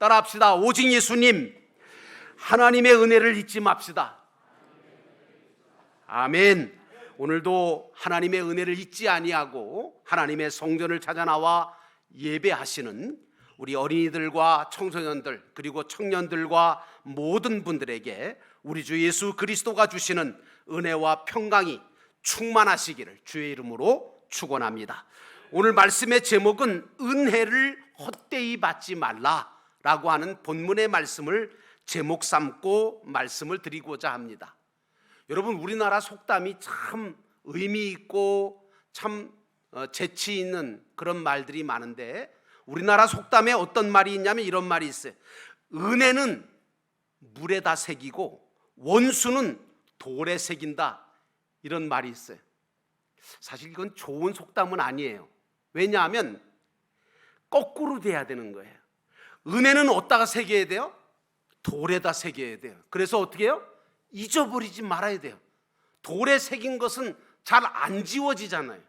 따라합시다. 오직 예수님, 하나님의 은혜를 잊지 맙시다. 아멘. 오늘도 하나님의 은혜를 잊지 아니하고 하나님의 성전을 찾아 나와 예배하시는 우리 어린이들과 청소년들 그리고 청년들과 모든 분들에게 우리 주 예수 그리스도가 주시는 은혜와 평강이 충만하시기를 주의 이름으로 축원합니다. 오늘 말씀의 제목은 은혜를 헛되이 받지 말라라고 하는 본문의 말씀을 제목 삼고 말씀을 드리고자 합니다. 여러분, 우리나라 속담이 참 의미 있고 참 재치 있는 그런 말들이 많은데, 우리나라 속담에 어떤 말이 있냐면 이런 말이 있어요. 은혜는 물에다 새기고 원수는 돌에 새긴다, 이런 말이 있어요. 사실 이건 좋은 속담은 아니에요. 왜냐하면 거꾸로 돼야 되는 거예요. 은혜는 어디다가 새겨야 돼요? 돌에다 새겨야 돼요. 그래서 어떻게 해요? 잊어버리지 말아야 돼요. 돌에 새긴 것은 잘 안 지워지잖아요.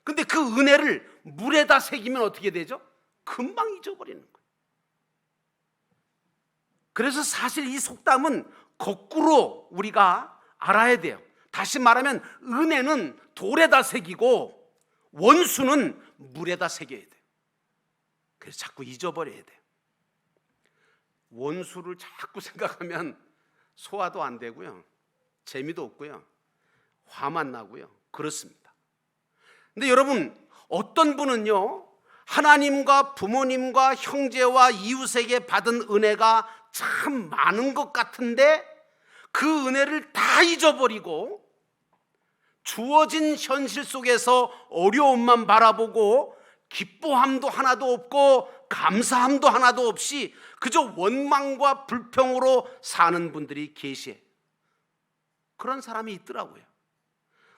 근데 그 은혜를 물에다 새기면 어떻게 되죠? 금방 잊어버리는 거예요. 그래서 사실 이 속담은 거꾸로 우리가 알아야 돼요. 다시 말하면 은혜는 돌에다 새기고 원수는 물에다 새겨야 돼요. 그래서 자꾸 잊어버려야 돼요. 원수를 자꾸 생각하면 소화도 안 되고요, 재미도 없고요, 화만 나고요, 그렇습니다. 근데 여러분, 어떤 분은요, 하나님과 부모님과 형제와 이웃에게 받은 은혜가 참 많은 것 같은데 그 은혜를 다 잊어버리고 주어진 현실 속에서 어려움만 바라보고 기뻐함도 하나도 없고 감사함도 하나도 없이 그저 원망과 불평으로 사는 분들이 계시에요. 그런 사람이 있더라고요.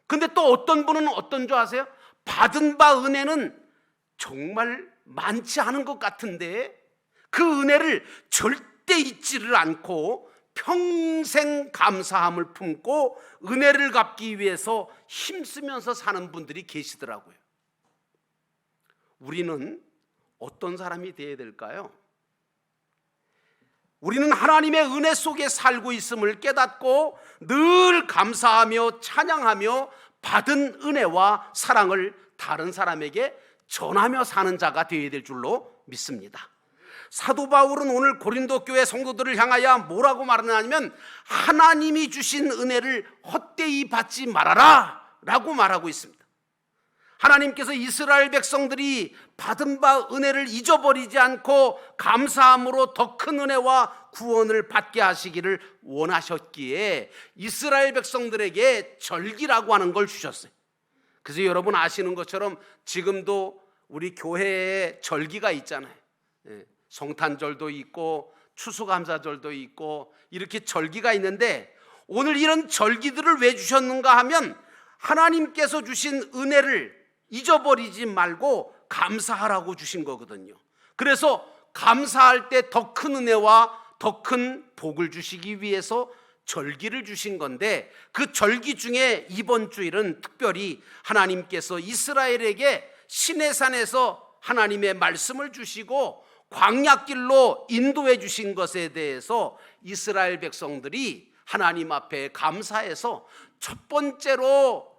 근데 또 어떤 분은 어떤 줄 아세요? 받은 바 은혜는 정말 많지 않은 것 같은데 그 은혜를 절대 잊지를 않고 평생 감사함을 품고 은혜를 갚기 위해서 힘쓰면서 사는 분들이 계시더라고요. 우리는 어떤 사람이 되어야 될까요? 우리는 하나님의 은혜 속에 살고 있음을 깨닫고 늘 감사하며 찬양하며 받은 은혜와 사랑을 다른 사람에게 전하며 사는 자가 되어야 될 줄로 믿습니다. 사도 바울은 오늘 고린도 교회 성도들을 향하여 뭐라고 말하냐면 하나님이 주신 은혜를 헛되이 받지 말아라 라고 말하고 있습니다. 하나님께서 이스라엘 백성들이 받은 바 은혜를 잊어버리지 않고 감사함으로 더 큰 은혜와 구원을 받게 하시기를 원하셨기에 이스라엘 백성들에게 절기라고 하는 걸 주셨어요. 그래서 여러분 아시는 것처럼 지금도 우리 교회에 절기가 있잖아요. 성탄절도 있고 추수감사절도 있고 이렇게 절기가 있는데, 오늘 이런 절기들을 왜 주셨는가 하면 하나님께서 주신 은혜를 잊어버리지 말고 감사하라고 주신 거거든요. 그래서 감사할 때 더 큰 은혜와 더 큰 복을 주시기 위해서 절기를 주신 건데, 그 절기 중에 이번 주일은 특별히 하나님께서 이스라엘에게 시내산에서 하나님의 말씀을 주시고 광야길로 인도해 주신 것에 대해서 이스라엘 백성들이 하나님 앞에 감사해서 첫 번째로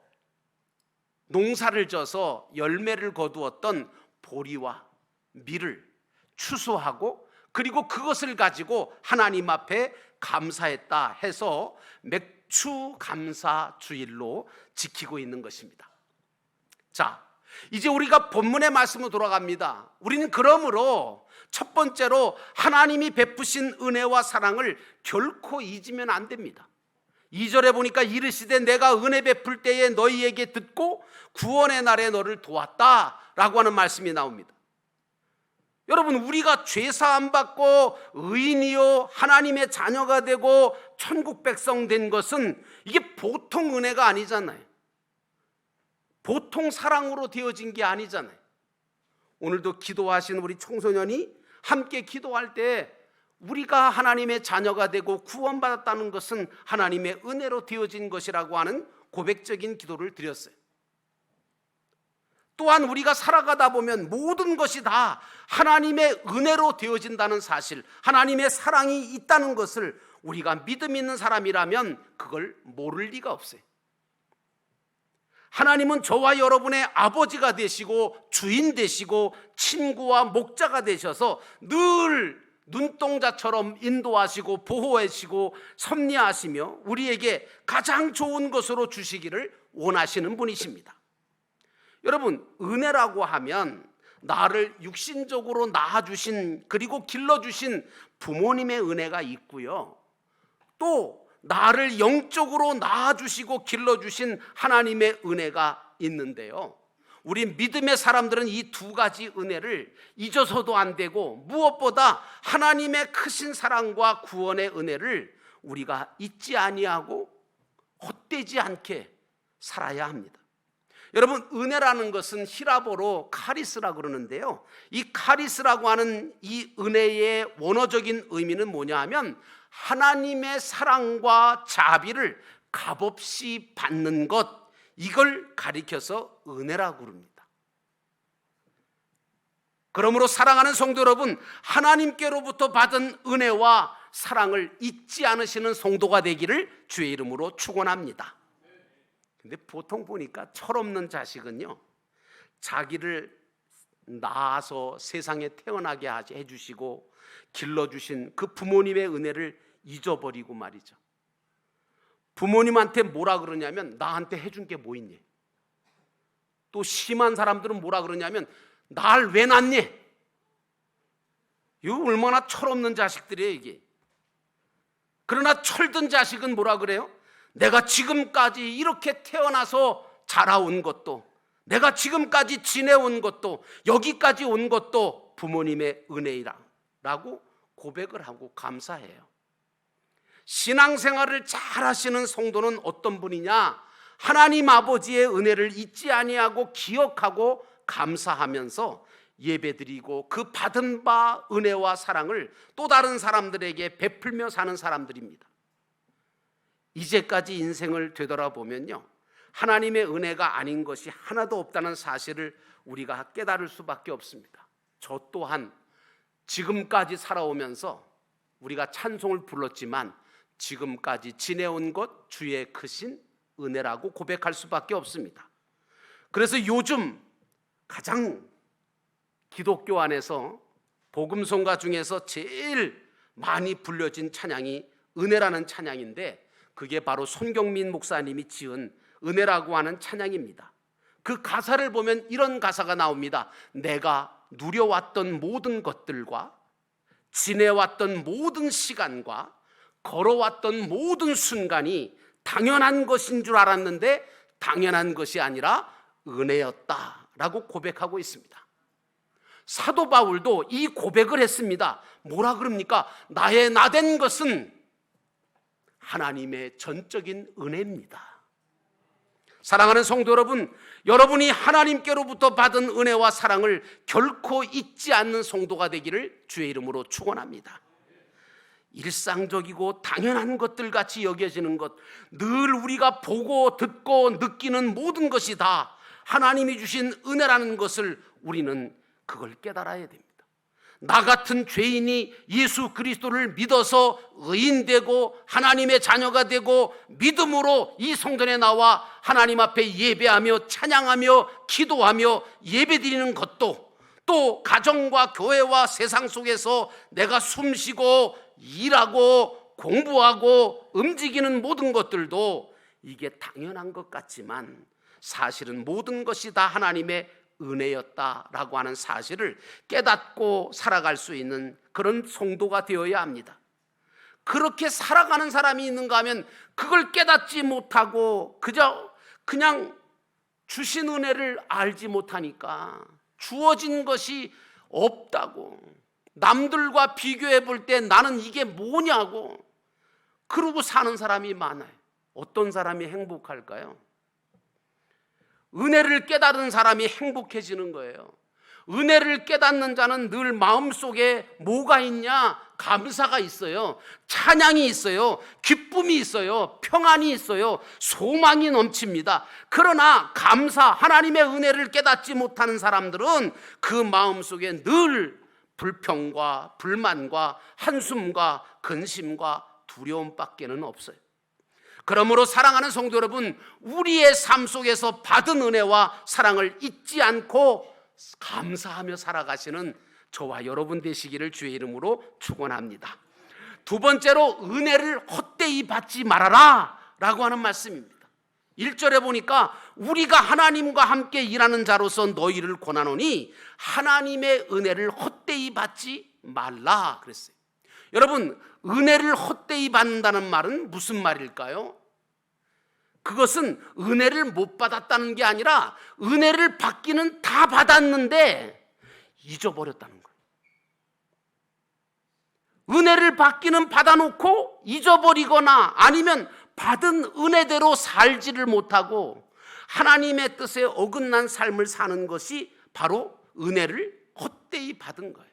농사를 져서 열매를 거두었던 보리와 밀을 추수하고 그리고 그것을 가지고 하나님 앞에 감사했다 해서 맥추 감사 주일로 지키고 있는 것입니다. 자, 이제 우리가 본문의 말씀으로 돌아갑니다. 우리는 그러므로 첫 번째로 하나님이 베푸신 은혜와 사랑을 결코 잊으면 안 됩니다. 2절에 보니까 이르시되 내가 은혜 베풀 때에 너희에게 듣고 구원의 날에 너를 도왔다 라고 하는 말씀이 나옵니다. 여러분, 우리가 죄사함 받고 의인이요 하나님의 자녀가 되고 천국 백성 된 것은 이게 보통 은혜가 아니잖아요. 보통 사랑으로 되어진 게 아니잖아요. 오늘도 기도하시는 우리 청소년이 함께 기도할 때 우리가 하나님의 자녀가 되고 구원받았다는 것은 하나님의 은혜로 되어진 것이라고 하는 고백적인 기도를 드렸어요. 또한 우리가 살아가다 보면 모든 것이 다 하나님의 은혜로 되어진다는 사실, 하나님의 사랑이 있다는 것을 우리가 믿음 있는 사람이라면 그걸 모를 리가 없어요. 하나님은 저와 여러분의 아버지가 되시고 주인 되시고 친구와 목자가 되셔서 늘 눈동자처럼 인도하시고 보호하시고 섭리하시며 우리에게 가장 좋은 것으로 주시기를 원하시는 분이십니다. 여러분, 은혜라고 하면 나를 육신적으로 낳아주신 그리고 길러주신 부모님의 은혜가 있고요, 또 나를 영적으로 낳아주시고 길러주신 하나님의 은혜가 있는데요, 우리 믿음의 사람들은 이 두 가지 은혜를 잊어서도 안 되고 무엇보다 하나님의 크신 사랑과 구원의 은혜를 우리가 잊지 아니하고 헛되지 않게 살아야 합니다. 여러분, 은혜라는 것은 히라보로 카리스라 그러는데요, 이 카리스라고 하는 이 은혜의 원어적인 의미는 뭐냐 하면 하나님의 사랑과 자비를 값없이 받는 것, 이걸 가리켜서 은혜라고 그럽니다. 그러므로 사랑하는 성도 여러분, 하나님께로부터 받은 은혜와 사랑을 잊지 않으시는 성도가 되기를 주의 이름으로 축원합니다. 근데 보통 보니까 철없는 자식은요, 자기를 낳아서 세상에 태어나게 해주시고 길러주신 그 부모님의 은혜를 잊어버리고 말이죠. 부모님한테 뭐라 그러냐면 나한테 해준 게 뭐 있니? 또 심한 사람들은 뭐라 그러냐면 날 왜 낳니? 이거 얼마나 철없는 자식들이에요 이게. 그러나 철든 자식은 뭐라 그래요? 내가 지금까지 이렇게 태어나서 자라온 것도, 내가 지금까지 지내온 것도, 여기까지 온 것도 부모님의 은혜라고 고백을 하고 감사해요. 신앙생활을 잘 하시는 성도는 어떤 분이냐? 하나님 아버지의 은혜를 잊지 아니하고 기억하고 감사하면서 예배드리고 그 받은 바 은혜와 사랑을 또 다른 사람들에게 베풀며 사는 사람들입니다. 이제까지 인생을 되돌아보면요, 하나님의 은혜가 아닌 것이 하나도 없다는 사실을 우리가 깨달을 수밖에 없습니다. 저 또한 지금까지 살아오면서 우리가 찬송을 불렀지만 지금까지 지내온 것 주의 크신 은혜라고 고백할 수밖에 없습니다. 그래서 요즘 가장 기독교 안에서 복음성가 중에서 제일 많이 불려진 찬양이 은혜라는 찬양인데, 그게 바로 손경민 목사님이 지은 은혜라고 하는 찬양입니다. 그 가사를 보면 이런 가사가 나옵니다. 내가 누려왔던 모든 것들과 지내왔던 모든 시간과 걸어왔던 모든 순간이 당연한 것인 줄 알았는데 당연한 것이 아니라 은혜였다라고 고백하고 있습니다. 사도 바울도 이 고백을 했습니다. 뭐라 그럽니까? 나의 나된 것은 하나님의 전적인 은혜입니다. 사랑하는 성도 여러분, 여러분이 하나님께로부터 받은 은혜와 사랑을 결코 잊지 않는 성도가 되기를 주의 이름으로 축원합니다. 일상적이고 당연한 것들 같이 여겨지는 것, 늘 우리가 보고 듣고 느끼는 모든 것이 다 하나님이 주신 은혜라는 것을 우리는 그걸 깨달아야 됩니다. 나 같은 죄인이 예수 그리스도를 믿어서 의인되고 하나님의 자녀가 되고 믿음으로 이 성전에 나와 하나님 앞에 예배하며 찬양하며 기도하며 예배드리는 것도, 또 가정과 교회와 세상 속에서 내가 숨쉬고 일하고 공부하고 움직이는 모든 것들도 이게 당연한 것 같지만 사실은 모든 것이 다 하나님의 은혜였다라고 하는 사실을 깨닫고 살아갈 수 있는 그런 성도가 되어야 합니다. 그렇게 살아가는 사람이 있는가 하면 그걸 깨닫지 못하고 그냥 주신 은혜를 알지 못하니까 주어진 것이 없다고, 남들과 비교해 볼 때 나는 이게 뭐냐고 그러고 사는 사람이 많아요. 어떤 사람이 행복할까요? 은혜를 깨달은 사람이 행복해지는 거예요. 은혜를 깨닫는 자는 늘 마음속에 뭐가 있냐? 감사가 있어요. 찬양이 있어요. 기쁨이 있어요. 평안이 있어요. 소망이 넘칩니다. 그러나 하나님의 은혜를 깨닫지 못하는 사람들은 그 마음속에 늘 불평과 불만과 한숨과 근심과 두려움밖에는 없어요. 그러므로 사랑하는 성도 여러분, 우리의 삶 속에서 받은 은혜와 사랑을 잊지 않고 감사하며 살아가시는 저와 여러분 되시기를 주의 이름으로 축원합니다. 두 번째로, 은혜를 헛되이 받지 말아라 라고 하는 말씀입니다. 1절에 보니까 우리가 하나님과 함께 일하는 자로서 너희를 권하노니 하나님의 은혜를 헛되이 받지 말라 그랬어요. 여러분, 은혜를 헛되이 받는다는 말은 무슨 말일까요? 그것은 은혜를 못 받았다는 게 아니라 은혜를 받기는 다 받았는데 잊어버렸다는 거예요. 은혜를 받기는 받아놓고 잊어버리거나 아니면 받은 은혜대로 살지를 못하고 하나님의 뜻에 어긋난 삶을 사는 것이 바로 은혜를 헛되이 받은 거예요.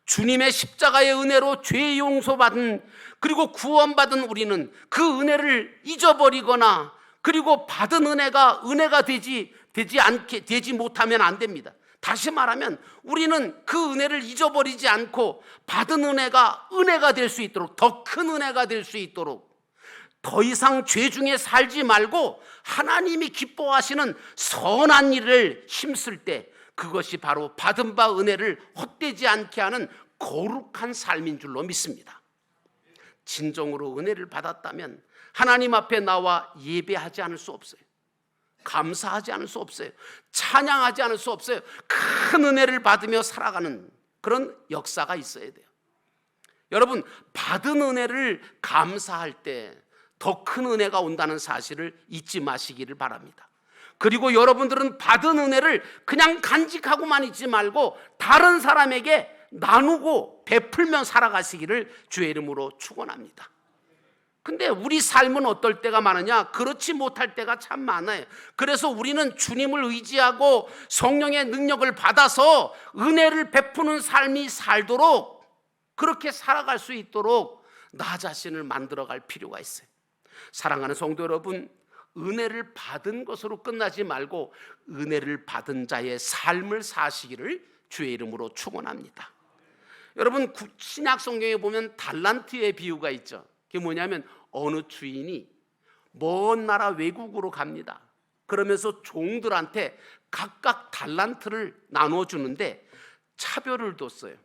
주님의 십자가의 은혜로 죄 용서받은, 그리고 구원받은 우리는 그 은혜를 잊어버리거나 그리고 받은 은혜가 되지 못하면 안 됩니다. 다시 말하면 우리는 그 은혜를 잊어버리지 않고 받은 은혜가 될 수 있도록, 더 큰 은혜가 될 수 있도록, 더 이상 죄 중에 살지 말고 하나님이 기뻐하시는 선한 일을 힘쓸 때 그것이 바로 받은 바 은혜를 헛되지 않게 하는 거룩한 삶인 줄로 믿습니다. 진정으로 은혜를 받았다면 하나님 앞에 나와 예배하지 않을 수 없어요. 감사하지 않을 수 없어요. 찬양하지 않을 수 없어요. 큰 은혜를 받으며 살아가는 그런 역사가 있어야 돼요. 여러분, 받은 은혜를 감사할 때 더 큰 은혜가 온다는 사실을 잊지 마시기를 바랍니다. 그리고 여러분들은 받은 은혜를 그냥 간직하고만 있지 말고 다른 사람에게 나누고 베풀며 살아가시기를 주의 이름으로 축원합니다. 근데 우리 삶은 어떨 때가 많으냐? 그렇지 못할 때가 참 많아요. 그래서 우리는 주님을 의지하고 성령의 능력을 받아서 은혜를 베푸는 삶이 살도록, 그렇게 살아갈 수 있도록 나 자신을 만들어갈 필요가 있어요. 사랑하는 성도 여러분, 은혜를 받은 것으로 끝나지 말고 은혜를 받은 자의 삶을 사시기를 주의 이름으로 축원합니다. 여러분, 신약 성경에 보면 달란트의 비유가 있죠. 그게 뭐냐면 어느 주인이 먼 나라 외국으로 갑니다. 그러면서 종들한테 각각 달란트를 나눠주는데 차별을 뒀어요.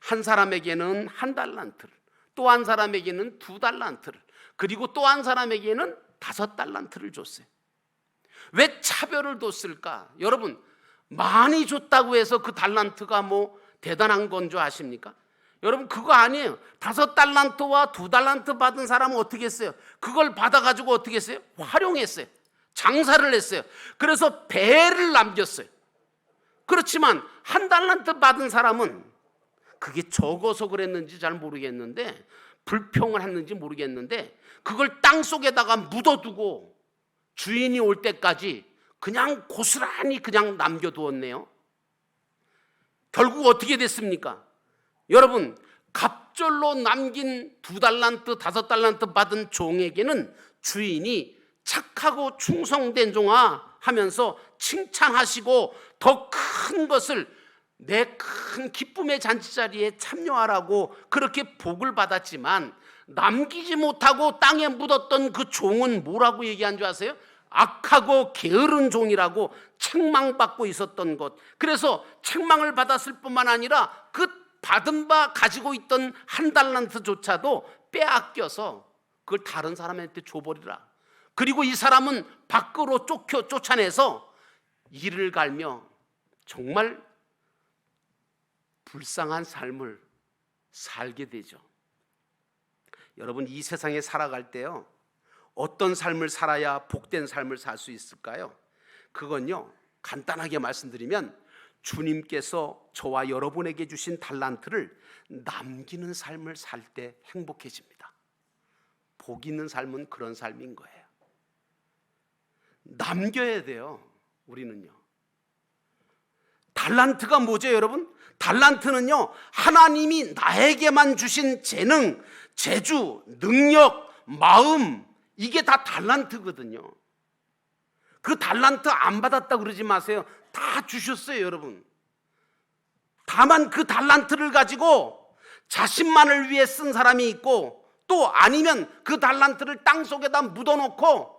한 사람에게는 1달란트를, 또 한 사람에게는 2달란트를, 그리고 또 한 사람에게는 5달란트를 줬어요. 왜 차별을 뒀을까? 여러분, 많이 줬다고 해서 그 달란트가 뭐 대단한 건 줄 아십니까? 여러분, 그거 아니에요. 5달란트와 2달란트 받은 사람은 어떻게 했어요? 그걸 받아가지고 어떻게 했어요? 활용했어요. 장사를 했어요. 그래서 배를 남겼어요. 그렇지만 1달란트 받은 사람은 그게 적어서 그랬는지 잘 모르겠는데, 불평을 했는지 모르겠는데, 그걸 땅속에다가 묻어두고 주인이 올 때까지 그냥 고스란히 그냥 남겨두었네요. 결국 어떻게 됐습니까? 여러분, 갑절로 남긴 2달란트, 5달란트 받은 종에게는 주인이 착하고 충성된 종아 하면서 칭찬하시고 더 큰 것을, 내 큰 기쁨의 잔치자리에 참여하라고 그렇게 복을 받았지만, 남기지 못하고 땅에 묻었던 그 종은 뭐라고 얘기한 줄 아세요? 악하고 게으른 종이라고 책망받고 있었던 것. 그래서 책망을 받았을 뿐만 아니라 그 받은 바 가지고 있던 1달란트조차도 빼앗겨서 그걸 다른 사람한테 줘버리라. 그리고 이 사람은 밖으로 쫓아내서 이를 갈며 정말 불쌍한 삶을 살게 되죠. 여러분, 이 세상에 살아갈 때요, 어떤 삶을 살아야 복된 삶을 살 수 있을까요? 그건요, 간단하게 말씀드리면 주님께서 저와 여러분에게 주신 달란트를 남기는 삶을 살 때 행복해집니다. 복 있는 삶은 그런 삶인 거예요. 남겨야 돼요. 우리는요, 달란트가 뭐죠, 여러분? 달란트는요, 하나님이 나에게만 주신 재능, 재주, 능력, 마음, 이게 다 달란트거든요. 그 달란트 안 받았다고 그러지 마세요. 다 주셨어요, 여러분. 다만 그 달란트를 가지고 자신만을 위해 쓴 사람이 있고, 또 아니면 그 달란트를 땅속에다 묻어놓고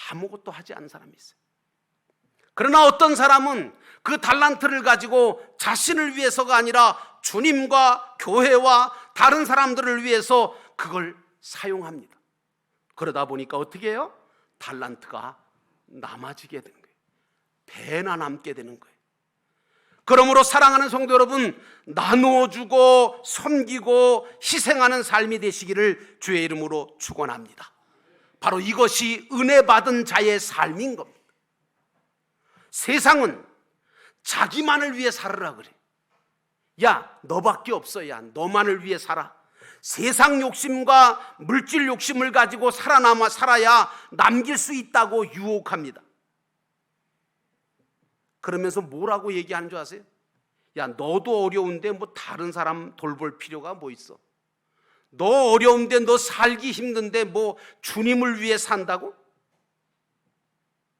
아무것도 하지 않은 사람이 있어요. 그러나 어떤 사람은 그 달란트를 가지고 자신을 위해서가 아니라 주님과 교회와 다른 사람들을 위해서 그걸 사용합니다. 그러다 보니까 어떻게 해요? 달란트가 남아지게 되는 거예요. 배나 남게 되는 거예요. 그러므로 사랑하는 성도 여러분, 나누어주고 섬기고 희생하는 삶이 되시기를 주의 이름으로 축원합니다. 바로 이것이 은혜 받은 자의 삶인 겁니다. 세상은 자기만을 위해 살으라 그래. 야, 너밖에 없어. 야, 너만을 위해 살아. 세상 욕심과 물질 욕심을 가지고 살아야 남길 수 있다고 유혹합니다. 그러면서 뭐라고 얘기하는 줄 아세요? 야, 너도 어려운데 뭐 다른 사람 돌볼 필요가 뭐 있어? 너 어려운데, 너 살기 힘든데 뭐 주님을 위해 산다고?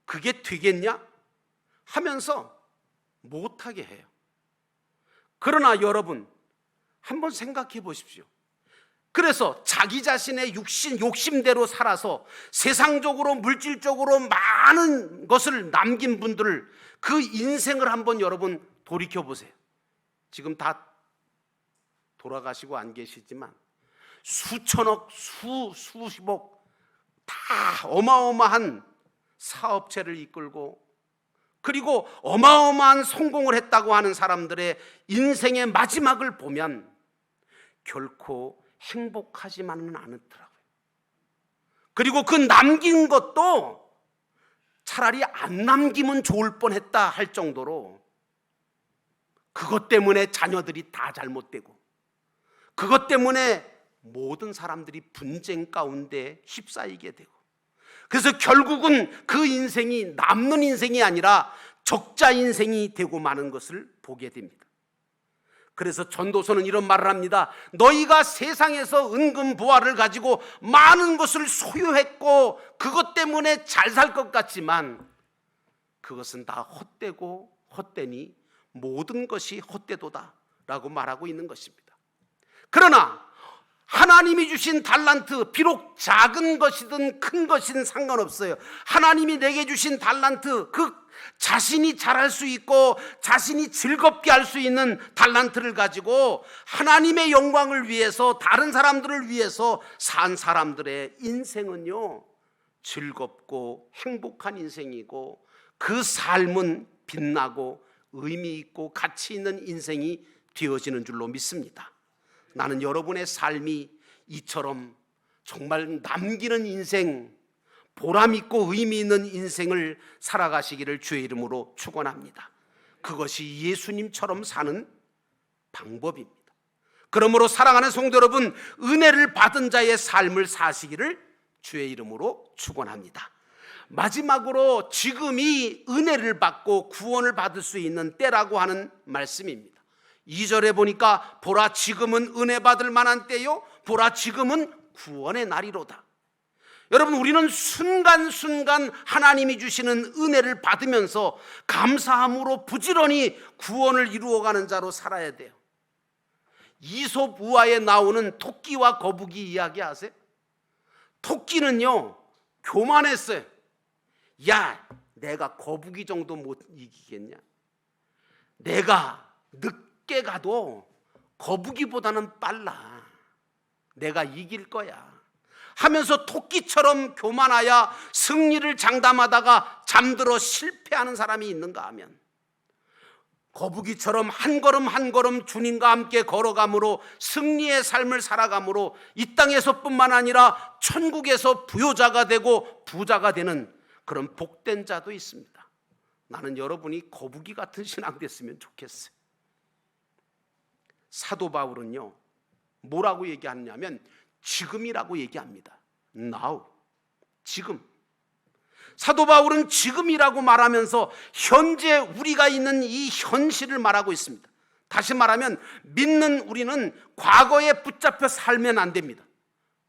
그게 되겠냐? 하면서 못하게 해요. 그러나 여러분, 한번 생각해 보십시오. 그래서 자기 자신의 욕심대로 살아서 세상적으로 물질적으로 많은 것을 남긴 분들을, 그 인생을 한번 여러분 돌이켜 보세요. 지금 다 돌아가시고 안 계시지만 수천억, 수십억 다 어마어마한 사업체를 이끌고, 그리고 어마어마한 성공을 했다고 하는 사람들의 인생의 마지막을 보면 결코 행복하지만은 않더라고요. 그리고 그 남긴 것도 차라리 안 남기면 좋을 뻔했다 할 정도로, 그것 때문에 자녀들이 다 잘못되고, 그것 때문에 모든 사람들이 분쟁 가운데 휩싸이게 되고, 그래서 결국은 그 인생이 남는 인생이 아니라 적자 인생이 되고 마는 것을 보게 됩니다. 그래서 전도서는 이런 말을 합니다. 너희가 세상에서 은금 보화를 가지고 많은 것을 소유했고 그것 때문에 잘 살 것 같지만 그것은 다 헛되고 헛되니 모든 것이 헛되도다 라고 말하고 있는 것입니다. 그러나 하나님이 주신 달란트, 비록 작은 것이든 큰 것이든 상관없어요. 하나님이 내게 주신 달란트, 그 자신이 잘할 수 있고 자신이 즐겁게 할 수 있는 달란트를 가지고 하나님의 영광을 위해서, 다른 사람들을 위해서 산 사람들의 인생은요, 즐겁고 행복한 인생이고, 그 삶은 빛나고 의미 있고 가치 있는 인생이 되어지는 줄로 믿습니다. 나는 여러분의 삶이 이처럼 정말 남기는 인생, 보람 있고 의미 있는 인생을 살아가시기를 주의 이름으로 축원합니다. 그것이 예수님처럼 사는 방법입니다. 그러므로 사랑하는 성도 여러분, 은혜를 받은 자의 삶을 사시기를 주의 이름으로 축원합니다. 마지막으로 지금이 은혜를 받고 구원을 받을 수 있는 때라고 하는 말씀입니다. 2절에 보니까 보라 지금은 은혜 받을 만한 때요, 보라 지금은 구원의 날이로다. 여러분, 우리는 순간순간 하나님이 주시는 은혜를 받으면서 감사함으로 부지런히 구원을 이루어가는 자로 살아야 돼요. 이솝 우화에 나오는 토끼와 거북이 이야기 아세요? 토끼는요 교만했어요. 야, 내가 거북이 정도 못 이기겠냐? 내가 늦게 가도 거북이보다는 빨라. 내가 이길 거야 하면서 토끼처럼 교만하여 승리를 장담하다가 잠들어 실패하는 사람이 있는가 하면, 거북이처럼 한 걸음 한 걸음 주님과 함께 걸어감으로 승리의 삶을 살아감으로 이 땅에서뿐만 아니라 천국에서 부요자가 되고 부자가 되는 그런 복된 자도 있습니다. 나는 여러분이 거북이 같은 신앙 됐으면 좋겠어요. 사도 바울은요 뭐라고 얘기하냐면 지금이라고 얘기합니다. Now, 지금. 사도 바울은 지금이라고 말하면서 현재 우리가 있는 이 현실을 말하고 있습니다. 다시 말하면 믿는 우리는 과거에 붙잡혀 살면 안 됩니다.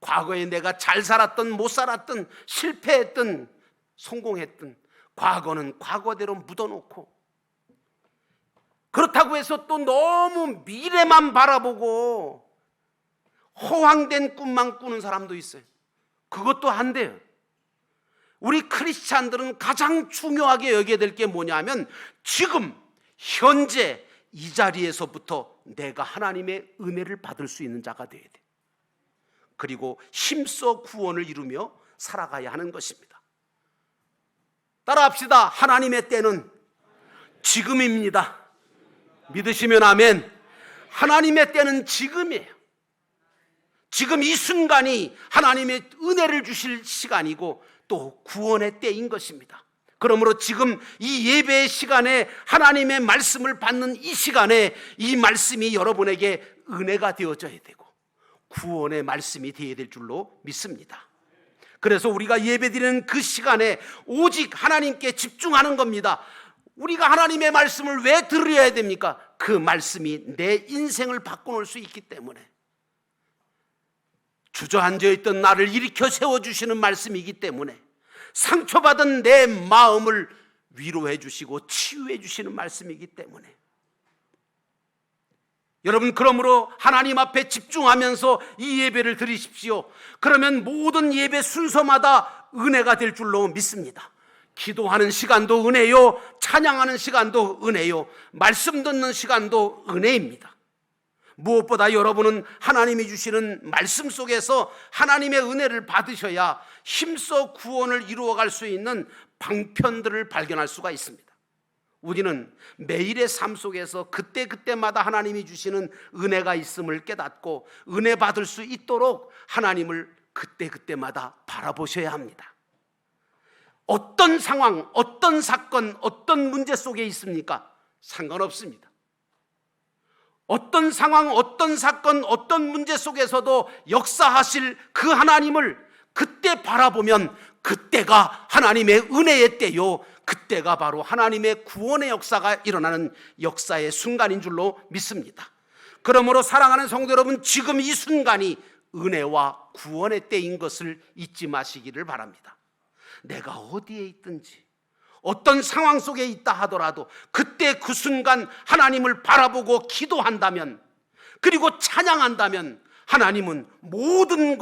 과거에 내가 잘 살았든 못 살았든 실패했든 성공했든 과거는 과거대로 묻어놓고, 그렇다고 해서 또 너무 미래만 바라보고 허황된 꿈만 꾸는 사람도 있어요. 그것도 안 돼요. 우리 크리스찬들은 가장 중요하게 여겨야 될 게 뭐냐면 지금 현재 이 자리에서부터 내가 하나님의 은혜를 받을 수 있는 자가 되어야 돼. 그리고 힘써 구원을 이루며 살아가야 하는 것입니다. 따라합시다. 하나님의 때는 지금입니다. 믿으시면 아멘. 하나님의 때는 지금이에요. 지금 이 순간이 하나님의 은혜를 주실 시간이고 또 구원의 때인 것입니다. 그러므로 지금 이 예배의 시간에 하나님의 말씀을 받는 이 시간에 이 말씀이 여러분에게 은혜가 되어져야 되고 구원의 말씀이 되어야 될 줄로 믿습니다. 그래서 우리가 예배드리는 그 시간에 오직 하나님께 집중하는 겁니다. 우리가 하나님의 말씀을 왜 들어야 됩니까? 그 말씀이 내 인생을 바꿔놓을 수 있기 때문에, 주저앉아 있던 나를 일으켜 세워주시는 말씀이기 때문에, 상처받은 내 마음을 위로해 주시고 치유해 주시는 말씀이기 때문에, 여러분 그러므로 하나님 앞에 집중하면서 이 예배를 드리십시오. 그러면 모든 예배 순서마다 은혜가 될 줄로 믿습니다. 기도하는 시간도 은혜요, 찬양하는 시간도 은혜요, 말씀 듣는 시간도 은혜입니다. 무엇보다 여러분은 하나님이 주시는 말씀 속에서 하나님의 은혜를 받으셔야 힘써 구원을 이루어갈 수 있는 방편들을 발견할 수가 있습니다. 우리는 매일의 삶 속에서 그때그때마다 하나님이 주시는 은혜가 있음을 깨닫고 은혜 받을 수 있도록 하나님을 그때그때마다 바라보셔야 합니다. 어떤 상황, 어떤 사건, 어떤 문제 속에 있습니까? 상관없습니다. 어떤 상황, 어떤 사건, 어떤 문제 속에서도 역사하실 그 하나님을 그때 바라보면 그때가 하나님의 은혜의 때요, 그때가 바로 하나님의 구원의 역사가 일어나는 역사의 순간인 줄로 믿습니다. 그러므로 사랑하는 성도 여러분, 지금 이 순간이 은혜와 구원의 때인 것을 잊지 마시기를 바랍니다. 내가 어디에 있든지 어떤 상황 속에 있다 하더라도 그때 그 순간 하나님을 바라보고 기도한다면, 그리고 찬양한다면 하나님은 모든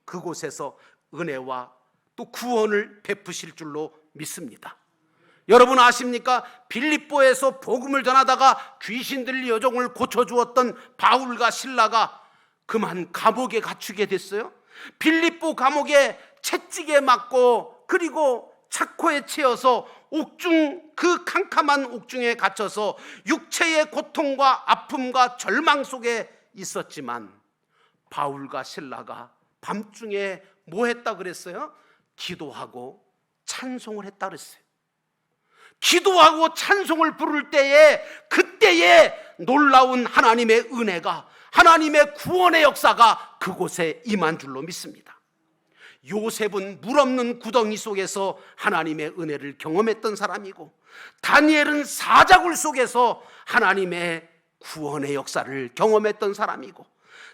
그곳에서 은혜와 또 구원을 베푸실 줄로 믿습니다. 여러분 아십니까? 빌립보에서 복음을 전하다가 귀신 들린 여종을 고쳐주었던 바울과 실라가 그만 감옥에 갇히게 됐어요. 빌립보 감옥에 채찍에 맞고 그리고 착고에 채여서 옥중, 그 캄캄한 옥중에 갇혀서 육체의 고통과 아픔과 절망 속에 있었지만 바울과 실라가 밤중에 뭐 했다 그랬어요? 기도하고 찬송을 했다 그랬어요. 기도하고 찬송을 부를 때에 그때에 놀라운 하나님의 은혜가, 하나님의 구원의 역사가 그곳에 임한 줄로 믿습니다. 요셉은 물 없는 구덩이 속에서 하나님의 은혜를 경험했던 사람이고, 다니엘은 사자굴 속에서 하나님의 구원의 역사를 경험했던 사람이고,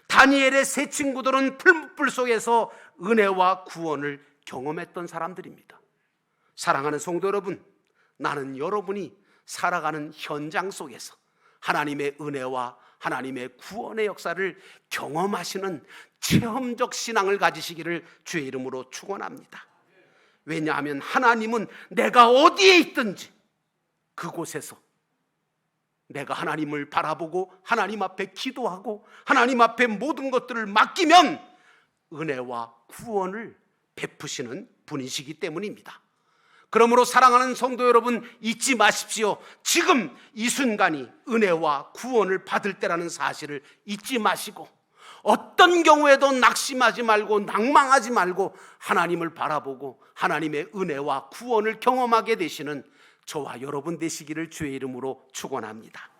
다니엘의 세 친구들은 풀무불 속에서 은혜와 구원을 경험했던 사람들입니다. 사랑하는 성도 여러분, 나는 여러분이 살아가는 현장 속에서 하나님의 은혜와 하나님의 구원의 역사를 경험하시는 체험적 신앙을 가지시기를 주의 이름으로 축원합니다. 왜냐하면 하나님은 내가 어디에 있든지 그곳에서 내가 하나님을 바라보고 하나님 앞에 기도하고 하나님 앞에 모든 것들을 맡기면 은혜와 구원을 베푸시는 분이시기 때문입니다. 그러므로 사랑하는 성도 여러분, 잊지 마십시오. 지금 이 순간이 은혜와 구원을 받을 때라는 사실을 잊지 마시고, 어떤 경우에도 낙심하지 말고 낭망하지 말고 하나님을 바라보고 하나님의 은혜와 구원을 경험하게 되시는 저와 여러분 되시기를 주의 이름으로 축원합니다.